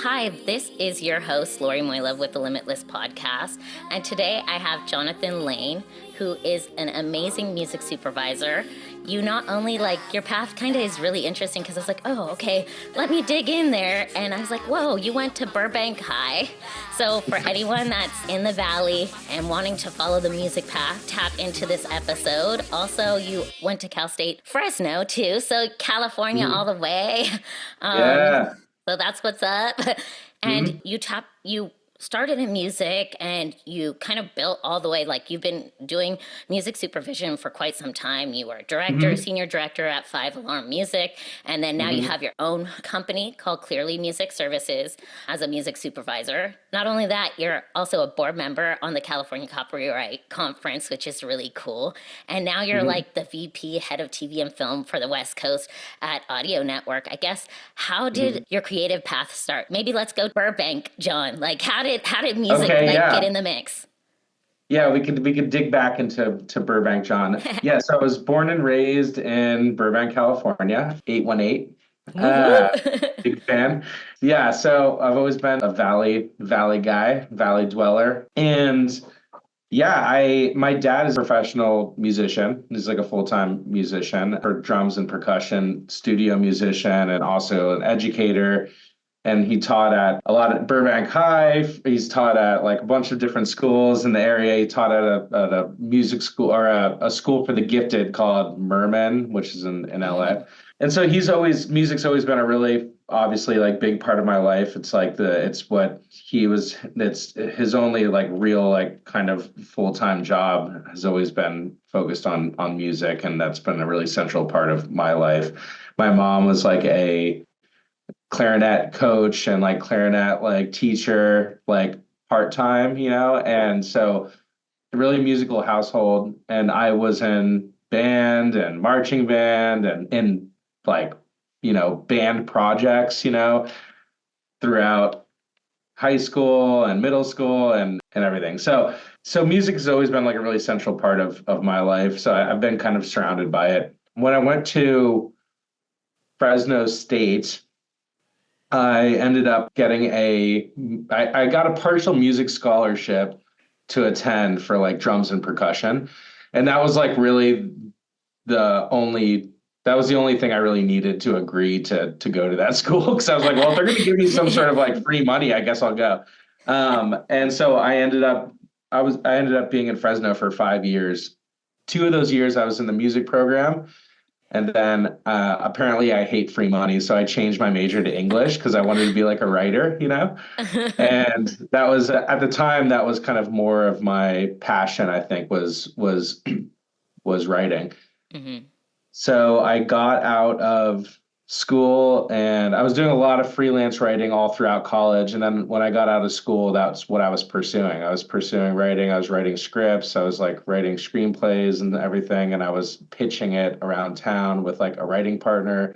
Hi, this is your host, Lori Moilov with the Limitless podcast. And today I have Jonathan Lane, who is an amazing music supervisor. You not only your path kind of is really interesting because I was like, oh, okay, let me dig in there. And I was like, whoa, you went to Burbank High. So for anyone that's in the Valley and wanting to follow the music path, tap into this episode. Also, you went to Cal State Fresno too. So California all the way. Yeah. So that's what's up. And you started in music and you kind of built all the way, you've been doing music supervision for quite some time. You were a director, senior director at 5 Alarm Music. And then now you have your own company called Clearly Music Services as a music supervisor. Not only that, you're also a board member on the California Copyright Conference, which is really cool. And now you're the VP, head of TV and film for the West Coast at Audio Network. I guess, how did your creative path start? Maybe let's go Burbank, John. How did music get in the mix? Yeah, we could dig back into Burbank, John. Yeah, so I was born and raised in Burbank, California, 818. Big fan. Yeah, so I've always been a valley guy, valley dweller. And yeah, my dad is a professional musician. He's like a full-time musician for drums and percussion, studio musician, and also an educator. And he taught at a lot at Burbank High. He's taught at a bunch of different schools in the area. He taught at a music school or a school for the gifted called Merman, which is in LA. And so music's always been a really obviously big part of my life. It's it's his only real kind of full-time job has always been focused on music. And that's been a really central part of my life. My mom was a clarinet coach and clarinet teacher part-time, and so really musical household. And I was in band and marching band and in band projects throughout high school and middle school and everything. So music has always been a really central part of my life. So I've been kind of surrounded by it. When I went to Fresno State, I ended up getting I got a partial music scholarship to attend for drums and percussion. And that was really the only thing I really needed to agree to go to that school. Cause I was well, if they're going to give me some sort of free money, I guess I'll go. And so I ended up being in Fresno for 5 years. 2 of those years I was in the music program. And then apparently I hate free money. So I changed my major to English because I wanted to be a writer, And that was at the time, that was kind of more of my passion, I think, was writing. So I got out of school and I was doing a lot of freelance writing all throughout college. And then when I got out of school, that's what I was pursuing. I was pursuing writing. I was writing scripts. I was writing screenplays and everything. And I was pitching it around town with a writing partner.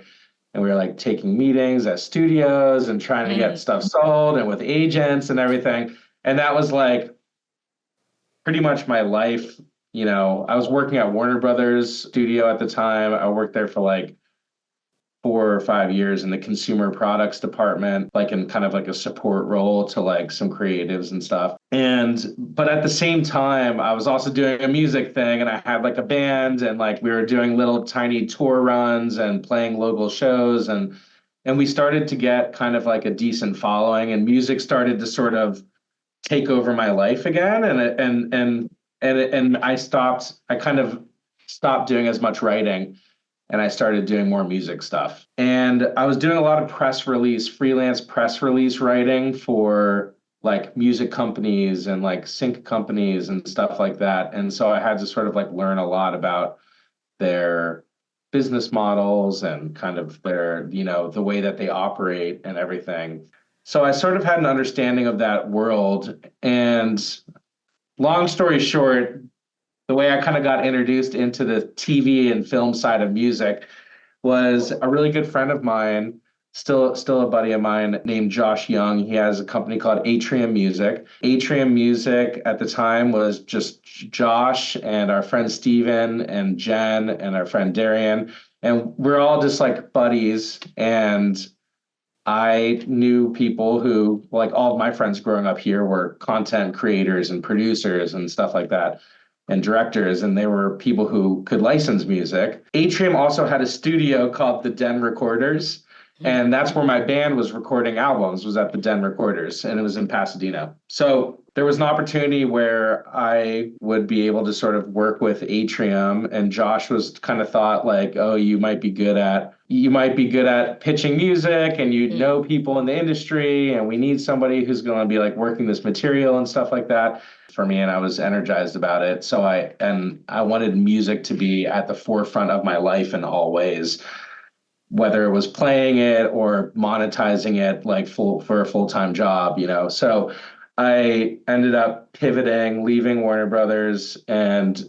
And we were taking meetings at studios and trying to get stuff sold and with agents and everything. And that was pretty much my life. I was working at Warner Brothers studio at the time. I worked there for 4 or 5 years in the consumer products department, in kind of a support role to some creatives and stuff. But at the same time, I was also doing a music thing and I had a band and we were doing little tiny tour runs and playing local shows. And we started to get kind of a decent following and music started to sort of take over my life again. And I kind of stopped doing as much writing. And I started doing more music stuff. And I was doing a lot of freelance press release writing for music companies and sync companies and stuff like that. And so I had to sort of learn a lot about their business models and kind of their, the way that they operate and everything. So I sort of had an understanding of that world. And long story short, the way I kind of got introduced into the TV and film side of music was a really good friend of mine, still a buddy of mine named Josh Young. He has a company called Atrium Music. Atrium Music at the time was just Josh and our friend Steven and Jen and our friend Darian. And we're all just buddies. And I knew people who, like all of my friends growing up here, were content creators and producers and stuff like that, and directors, and they were people who could license music. Atrium also had a studio called the Den Recorders, Mm. and that's where my band was recording albums, was at the Den Recorders, and it was in Pasadena. So there was an opportunity where I would be able to sort of work with Atrium, and Josh was kind of thought like, oh, you might be good at pitching music and you Mm. know people in the industry, and we need somebody who's going to be like working this material and stuff like that for me, and I was energized about it. So I wanted music to be at the forefront of my life in all ways, whether it was playing it or monetizing it like for a full-time job, you know. So I ended up pivoting, leaving Warner Brothers and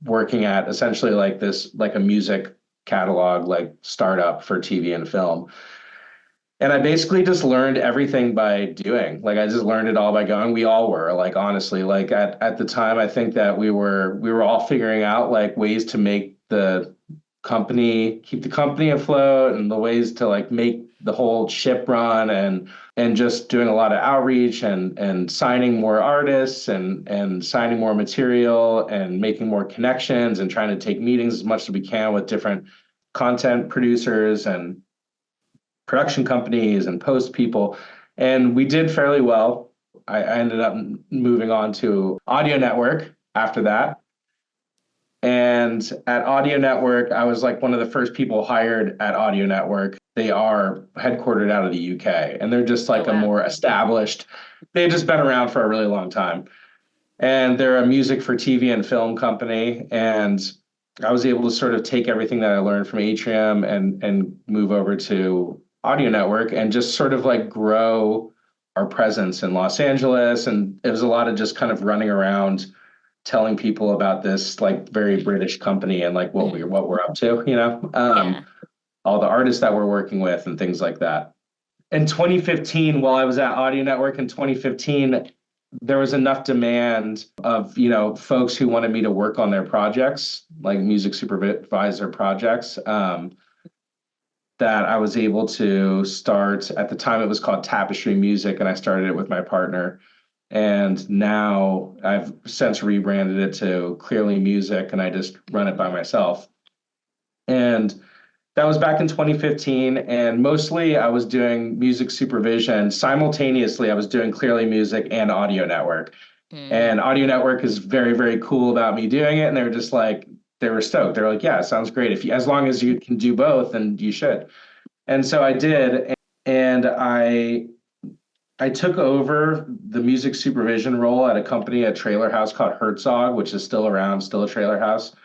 working at essentially like this, like a music catalog, like startup for TV and film. And I basically just learned everything by doing. Like I just learned it all by going. We all were, like, honestly, like at the time, I think that we were all figuring out like ways to make the keep the company afloat, and the ways to like make the whole ship run, and just doing a lot of outreach and signing more artists and signing more material and making more connections and trying to take meetings as much as we can with different content producers and production companies and post people. And we did fairly well. I ended up moving on to Audio Network after that. And at Audio Network, I was like one of the first people hired at Audio Network. They are headquartered out of the UK, and they're just Oh, like a wow. more established, they've just been around for a really long time. And they're a music for TV and film company. And I was able to sort of take everything that I learned from Atrium and move over to Audio Network and just sort of like grow our presence in Los Angeles. And it was a lot of just kind of running around telling people about this like very British company and like Mm. what we're up to, you know, Yeah. all the artists that we're working with and things like that. In 2015, while I was at Audio Network in 2015, there was enough demand of, you know, folks who wanted me to work on their projects, like music supervisor projects, that I was able to start. At the time, it was called Tapestry Music, and I started it with my partner. And now I've since rebranded it to Clearly Music, and I just run it by myself. And that was back in 2015, and mostly I was doing music supervision. Simultaneously, I was doing Clearly Music and Audio Network. Mm. And Audio Network is very, very cool about me doing it. And they were just like, they were stoked. They were like, yeah, it sounds great. If you, as long as you can do both, then you should. And so I did. And I took over the music supervision role at a company, a trailer house called Herzog, which is still around, still a trailer house.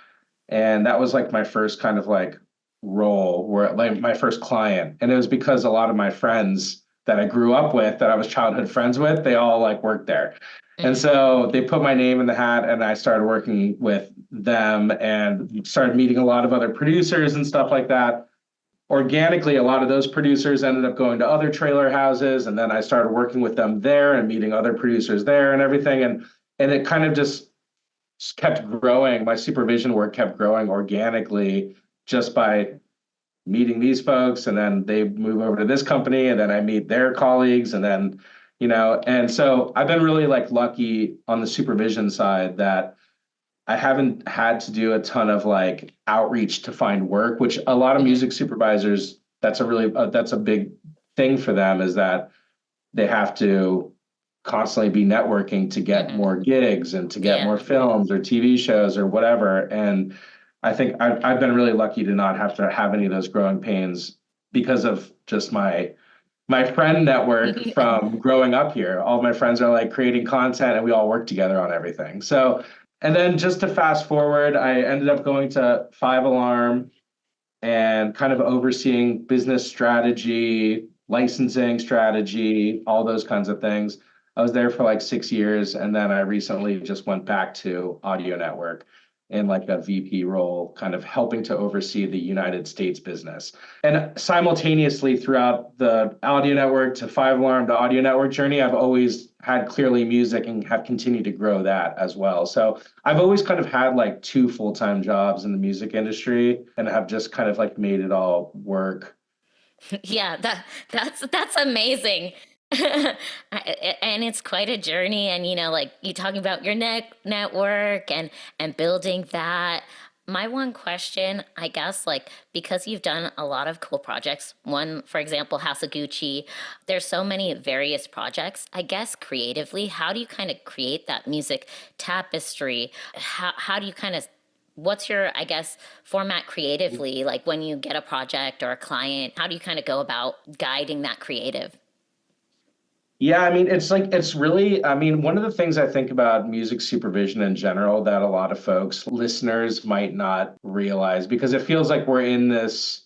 And that was like my first kind of like role, where like my first client. And it was because a lot of my friends that I grew up with, that I was childhood friends with, they all like worked there. And Mm. so they put my name in the hat, and I started working with them and started meeting a lot of other producers and stuff like that. Organically, a lot of those producers ended up going to other trailer houses, and then I started working with them there and meeting other producers there and everything. And it kind of just kept growing. My supervision work kept growing organically just by meeting these folks, and then they move over to this company, and then I meet their colleagues, and then, you know, and so I've been really like lucky on the supervision side that I haven't had to do a ton of like outreach to find work, which a lot of Mm. music supervisors, that's a big thing for them, is that they have to constantly be networking to get Mm-hmm. more gigs and to get more Yeah. films or TV shows or whatever. And I think I've been really lucky to not have to have any of those growing pains because of just my friend network from growing up here. All my friends are like creating content, and we all work together on everything. So, and then just to fast forward, I ended up going to Five Alarm and kind of overseeing business strategy, licensing strategy, all those kinds of things. I was there for like 6 years, and then I recently just went back to Audio Network in like a VP role, kind of helping to oversee the United States business. And simultaneously, throughout the Audio Network to Five Alarm to Audio Network journey, I've always had Clearly Music and have continued to grow that as well. So I've always kind of had like two full-time jobs in the music industry, and have just kind of like made it all work Yeah, that's amazing. And it's quite a journey. And like you talking about your network and building that. My one question, I guess, like because you've done a lot of cool projects. One, for example, House of Gucci. There's so many various projects. I guess creatively, how do you kind of create that music tapestry? How do you kind of what's your, I guess, format creatively? Like when you get a project or a client, how do you kind of go about guiding that creative? Yeah, I mean, it's like, it's really, I mean, one of the things I think about music supervision in general that a lot of folks, listeners might not realize, because it feels like we're in this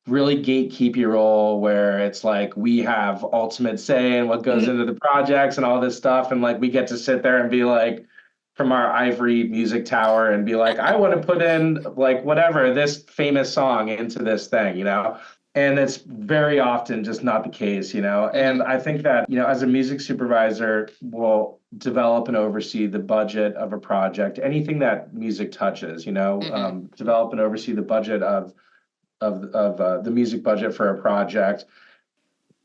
really gatekeepy role where it's like we have ultimate say in what goes into the projects and all this stuff. And like we get to sit there and be like, from our ivory music tower and be like, I want to put in like whatever, this famous song into this thing, And it's very often just not the case, And Mm-hmm. I think that, as a music supervisor, will develop and oversee the budget of a project, anything that music touches, Mm-hmm. develop and oversee the budget of the music budget for a project.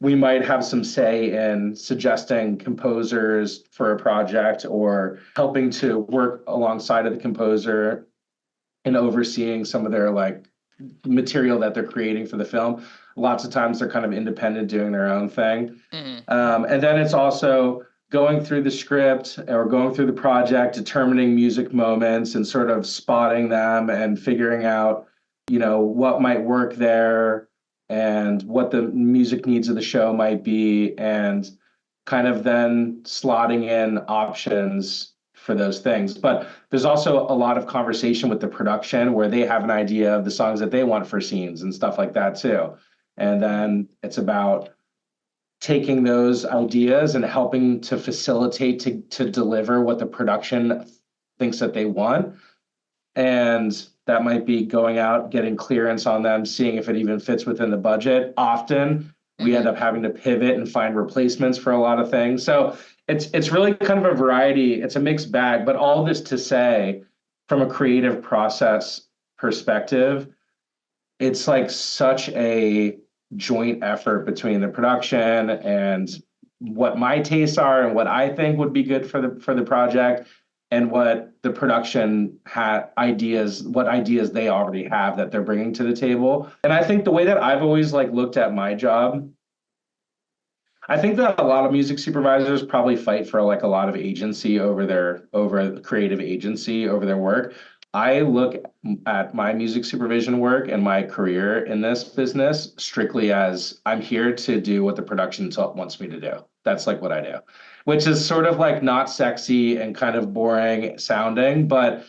We might have some say in suggesting composers for a project or helping to work alongside of the composer and overseeing some of their like material that they're creating for the film. Lots of times they're kind of independent doing their own thing. Mm-hmm. And then it's also going through the script or going through the project, determining music moments and sort of spotting them and figuring out, what might work there and what the music needs of the show might be, and kind of then slotting in options for those things. But there's also a lot of conversation with the production where they have an idea of the songs that they want for scenes and stuff like that too. And then it's about taking those ideas and helping to facilitate to deliver what the production thinks that they want. And that might be going out, getting clearance on them, seeing if it even fits within the budget. Often we end Mm-hmm. up having to pivot and find replacements for a lot of things. So it's really kind of a variety. It's a mixed bag, but all this to say, from a creative process perspective, it's like such a joint effort between the production and what my tastes are and what I think would be good for the project and what the production what ideas they already have that they're bringing to the table. And I think the way that I've always like looked at my job, I think that a lot of music supervisors probably fight for like a lot of agency over creative agency over their work. I look at my music supervision work and my career in this business strictly as I'm here to do what the production wants me to do. That's like what I do, which is sort of like not sexy and kind of boring sounding, but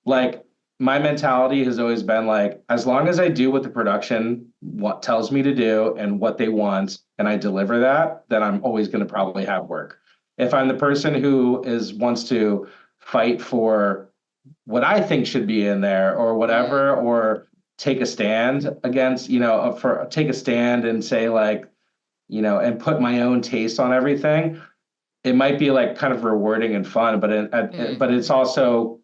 like my mentality has always been like, as long as I do what the production what tells me to do and what they want, and I deliver that, then I'm always going to probably have work. If I'm the person who is wants to fight for what I think should be in there or Mm-hmm. whatever, or take a stand against, for take a stand and say like, and put my own taste on everything, it might be like kind of rewarding and fun, Mm-hmm. but it's also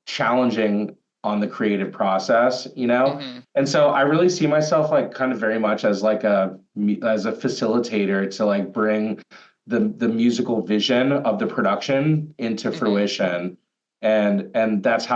challenging on the creative process. Mm-hmm. And so I really see myself like kind of very much as like as a facilitator to like bring the musical vision of the production into Mm-hmm. fruition. And that's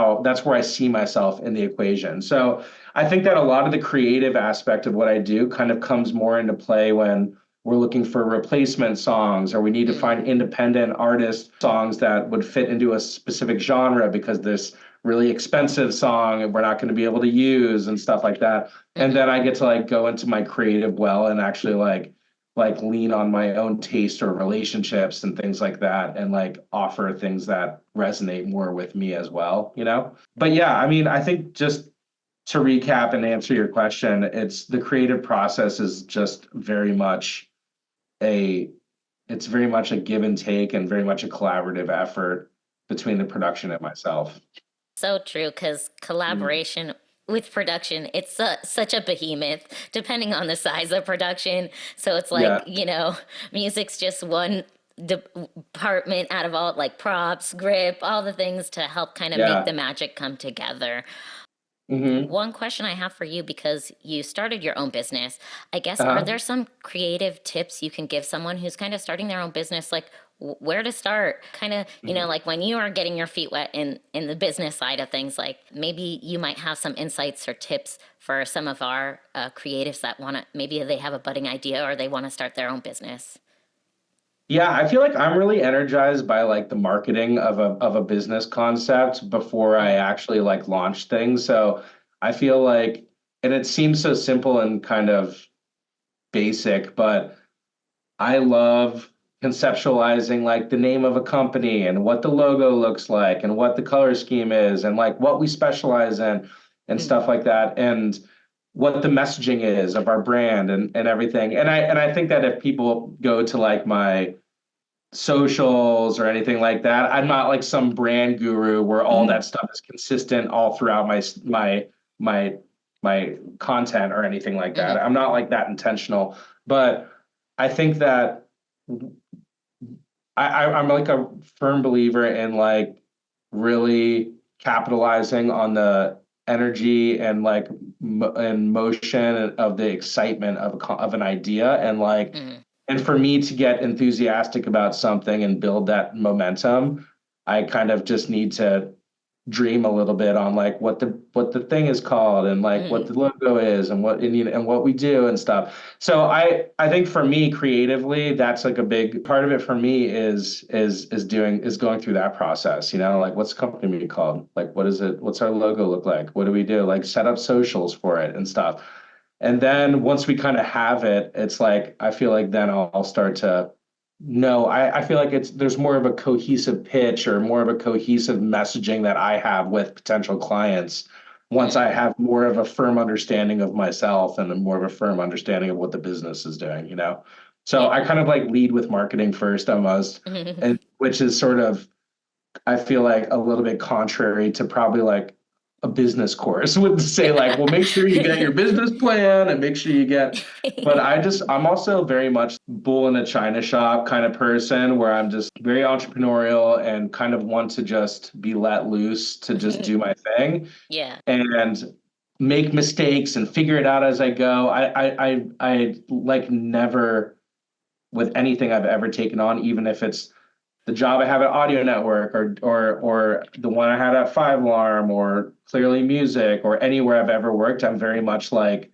where I see myself in the equation. So I think that a lot of the creative aspect of what I do kind of comes more into play when we're looking for replacement songs or we need to Mm-hmm. find independent artist songs that would fit into a specific genre because this really expensive song and we're not going to be able to use and stuff like that. And Mm-hmm. then I get to like go into my creative well and actually like lean on my own taste or relationships and things like that and like offer things that resonate more with me as well. But yeah, I mean, I think just to recap and answer your question, it's the creative process is just a it's very much a give and take and very much a collaborative effort between the production and myself. So true, because Mm. collaboration with production, it's such a behemoth, depending on the size of production. So it's like, Yeah, music's just one department out of all, like props, grip, all the things to help kind of make yeah. the magic come together. Hmm. One question I have for you, because you started your own business, I guess, are Uh-huh. there some creative tips you can give someone who's kind of starting their own business, like where to start? Kind of, like when you are getting your feet wet in the business side of things, like maybe you might have some insights or tips for some of our creatives that want to, maybe they have a budding idea or they want to start their own business. Yeah, I feel like I'm really energized by like the marketing of a business concept before I Mm, actually like launch things. So I feel like, and it seems so simple and kind of basic, but I love conceptualizing like the name of a company and what the logo looks like and what the color scheme is and like what we specialize in and mm, stuff like that and what the messaging is of our brand and everything. And I think that if people go to like my socials or anything like that. I'm not like some brand guru where all that stuff is consistent all throughout my my content or anything like that. mm, I'm not like that intentional, but I think that I'm like a firm believer in like really capitalizing on the energy and like and motion of the excitement of of an idea and like mm, and for me to get enthusiastic about something and build that momentum, I kind of just need to dream a little bit on like what the thing is called and like what mm. the logo is and what and what we do and stuff. So I think for me creatively, that's like a big part of it for me is going through that process, you know, like what's the company called? Like what is it? What's our logo look like? What do we do? Like set up socials for it and stuff. And then once we kind of have it, it's like I feel like then I'll start to no, I feel like it's there's more of a cohesive pitch or more of a cohesive messaging that I have with potential clients once I have more of a firm understanding of myself and a more of a firm understanding of what the business is doing, you know? So I Yeah. kind of like lead with marketing first almost, and which is sort of I feel like a little bit contrary to probably like a business course would say like, well, make sure you get your business plan and make sure you get, but I'm also very much bull in a china shop kind of person where I'm just very entrepreneurial and kind of want to just be let loose to just do my thing Yeah. and make mistakes and figure it out as I go. I like never with anything I've ever taken on, even if it's the job I have at Audio Network or the one I had at Five Alarm or Clearly Music or anywhere I've ever worked, I'm very much like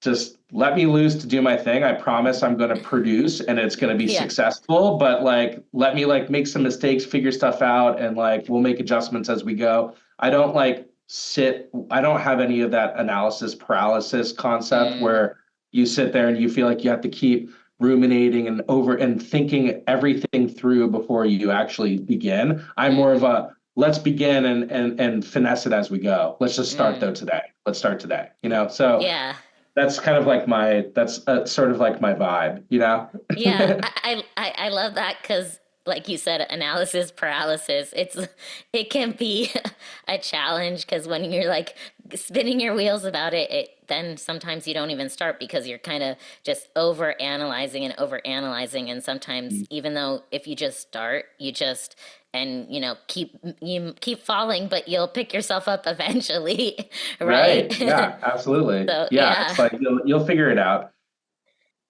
just let me loose to do my thing. I promise I'm going to produce and it's going to be Yeah. successful, but like let me like make some mistakes, figure stuff out and like we'll make adjustments as we go. I don't have any of that analysis paralysis concept Mm, where you sit there and you feel like you have to keep ruminating and over and thinking everything through before you actually begin. I'm more of mm, a let's begin and finesse it as we go. Let's just start though mm. today. Let's start today, you know? So Yeah. that's kind of like that's sort of like my vibe, you know? Yeah, I love that because, like you said, analysis paralysis. It can be a challenge because when you're like spinning your wheels about it, then sometimes you don't even start because you're kind of just over analyzing and over analyzing. And sometimes, even though if you just start, you just and you keep falling, but you'll pick yourself up eventually, right? Right. Yeah, absolutely. So Yeah, yeah, it's like you'll figure it out.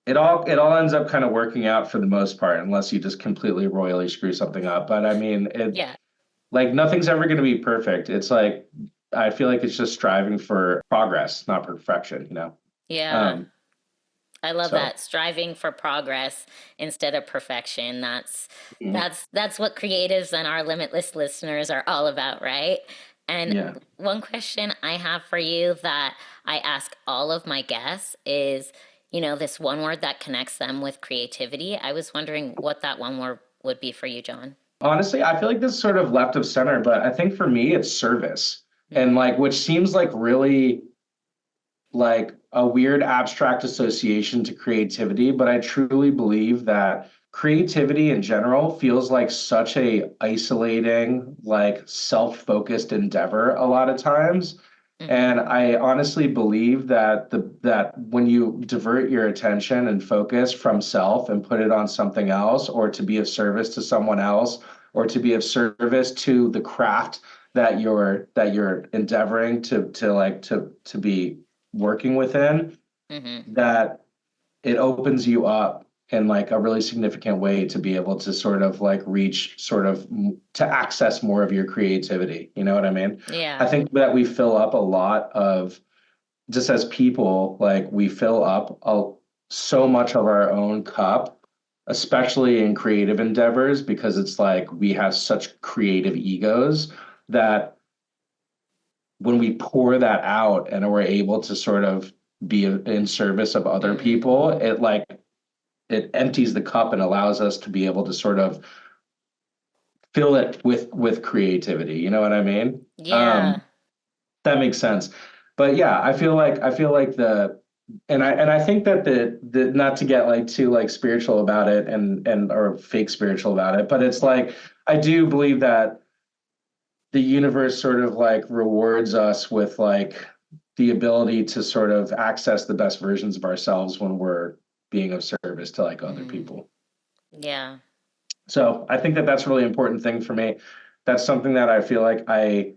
It all ends up kind of working out for the most part, unless you just completely royally screw something up. But I mean, it yeah, like nothing's ever going to be perfect. It's like I feel like it's just striving for progress, not perfection, you know? yeah. Um, I love so that, striving for progress instead of perfection. mm, That's what creatives and our limitless listeners are all about, right? And yeah. one question I have for you that I ask all of my guests is, this one word that connects them with creativity. I was wondering what that one word would be for you, John. Honestly, I feel like this is sort of left of center, but I think for me it's service. And Mm, like which seems like really like a weird abstract association to creativity, but I truly believe that creativity in general feels like such a isolating, like self-focused endeavor a lot of times. mm-hmm, And I honestly believe that that when you divert your attention and focus from self and put it on something else or to be of service to someone else or to be of service to the craft that you're endeavoring to be working within, Hmm. that it opens you up in like a really significant way to be able to sort of like reach sort of to access more of your creativity. You know what I mean? I Yeah. think that we fill up a lot of, just as people, like we fill up so much of our own cup, especially in creative endeavors, because it's like we have such creative egos that when we pour that out and we're able to sort of be in service of other Mm. people, it like it empties the cup and allows us to be able to sort of fill it with creativity. You know what I mean? Yeah. That makes sense. But yeah, I feel like and I think that the not to get like too like spiritual about it and or fake spiritual about it, but it's like I do believe that the universe sort of like rewards us with like the ability to sort of access the best versions of ourselves when we're being of service to like other Mm. people. Yeah. So I think that that's a really important thing for me. That's something that I feel like I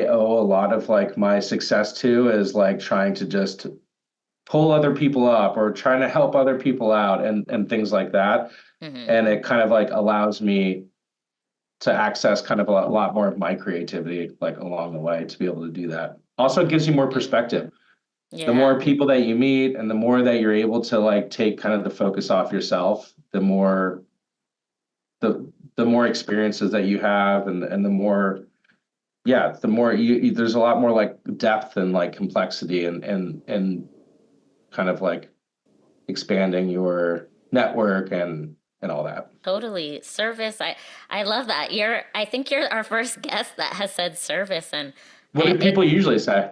owe a lot of like my success to, is like trying to just pull other people up or trying to help other people out and things like that. Hmm. And it kind of like allows me to access kind of a lot more of my creativity like along the way to be able to do that. Also, it gives you more Mm. perspective. The Yeah. more people that you meet and the more that you're able to like take kind of the focus off yourself, the more experiences that you have and the more, yeah, the more there's a lot more like depth and like complexity and kind of like expanding your network and all that. Totally. Service. I love that. I think you're our first guest that has said service, and What do it people usually say?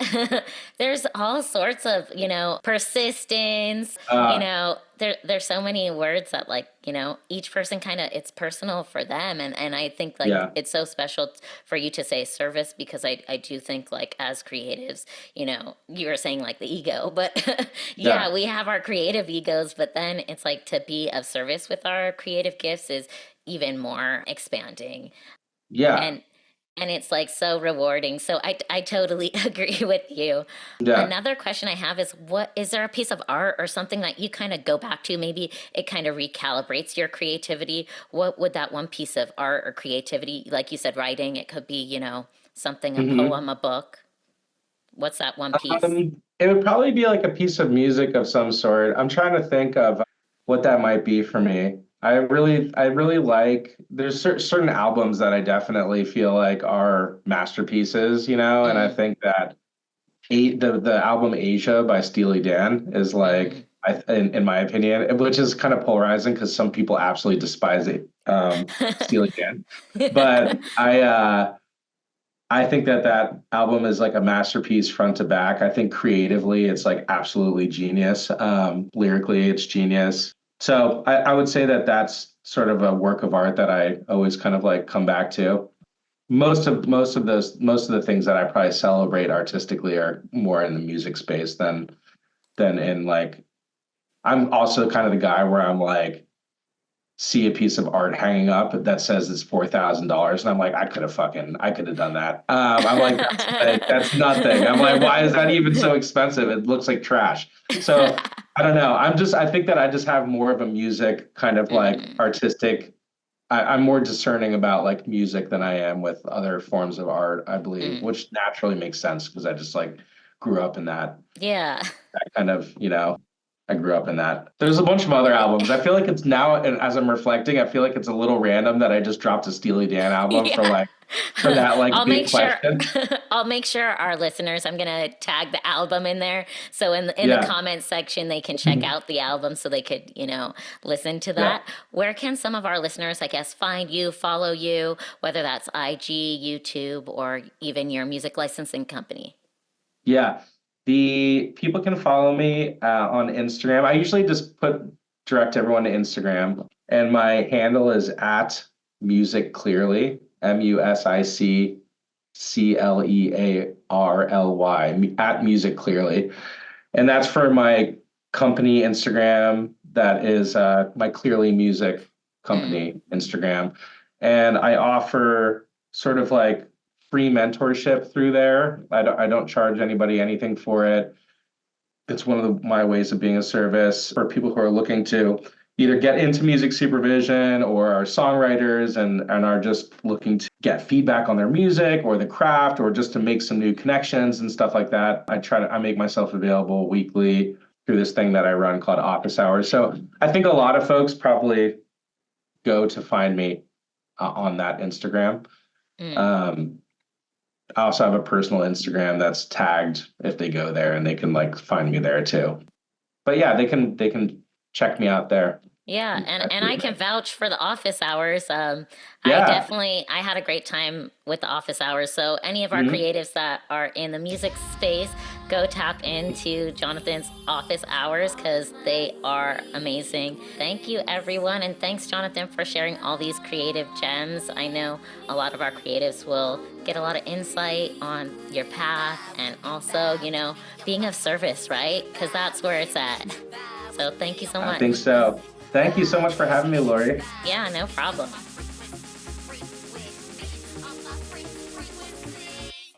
there's all sorts of, persistence, Uh, there's so many words that, like, each person kind of, it's personal for them. And I think, like, yeah, it's so special for you to say service, because I do think, like, as creatives, you were saying like the ego, but yeah, yeah, we have our creative egos, but then it's like to be of service with our creative gifts is even more expanding. yeah, and and it's like so rewarding. So I totally agree with you. yeah. Another question I have is, what is there a piece of art or something that you kind of go back to, maybe it kind of recalibrates your creativity? What would that one piece of art or creativity, like you said, writing, it could be, something, a Hmm. poem, a book. What's that one piece? It would probably be like a piece of music of some sort. I'm trying to think of what that might be for me. I really like, there's certain albums that I definitely feel like are masterpieces, and I Mm, think that the album Asia by Steely Dan is mm. like, in my opinion, which is kind of polarizing because some people absolutely despise it, Steely Dan, but I think that that album is like a masterpiece front to back. I think creatively, it's like absolutely genius. Lyrically, it's genius. So I would say that that's sort of a work of art that I always kind of like come back to. Most of the things that I probably celebrate artistically are more in the music space than in like. I'm also kind of the guy where I'm like, see a piece of art hanging up that says it's $4,000, and I'm like, I could have done that. I'm like, that's like, that's nothing. I'm like, why is that even so expensive? It looks like trash. So I don't know. I think that I just have more of a music kind of like Mm, artistic. I'm more discerning about like music than I am with other forms of art, I believe, mm. which naturally makes sense because I just like grew up in Yeah. that kind of, I grew up in that. There's a bunch of other albums. I feel like it's now, and as I'm reflecting, I feel like it's a little random that I just dropped a Steely Dan album for Yeah. like for that like I'll big make sure question. I'll make sure our listeners, I'm gonna tag the album in there. So in the Yeah. comments section they can check out the album so they could, listen to Yeah. that. Where can some of our listeners, I guess, find you, follow you, whether that's IG, YouTube, or even your music licensing company? Yeah. The people can follow me on Instagram. I usually just direct everyone to Instagram, and my handle is at music clearly, MusicClearly, at music clearly. And that's for my company Instagram. That is my Clearly Music Mm, company Instagram. And I offer sort of like free mentorship through there. I don't charge anybody anything for it. It's one of my ways of being of service for people who are looking to either get into music supervision or are songwriters and are just looking to get feedback on their music or the craft or just to make some new connections and stuff like that. I make myself available weekly through this thing that I run called Office Hours. So I think a lot of folks probably go to find me on that Instagram. I also have a personal Instagram that's tagged if they go there, and they can like find me there too. But yeah, they can check me out there. Yeah, and I can vouch for the office hours. Yeah. I had a great time with the office hours. So any of our creatives that are in the music space, go tap into Jonathan's office hours because they are amazing. Thank you, everyone, and thanks, Jonathan, for sharing all these creative gems. I know a lot of our creatives will get a lot of insight on your path and also, being of service, right? Because that's where it's at. So thank you so much. I think so. Thank you so much for having me, Lori. Yeah, no problem.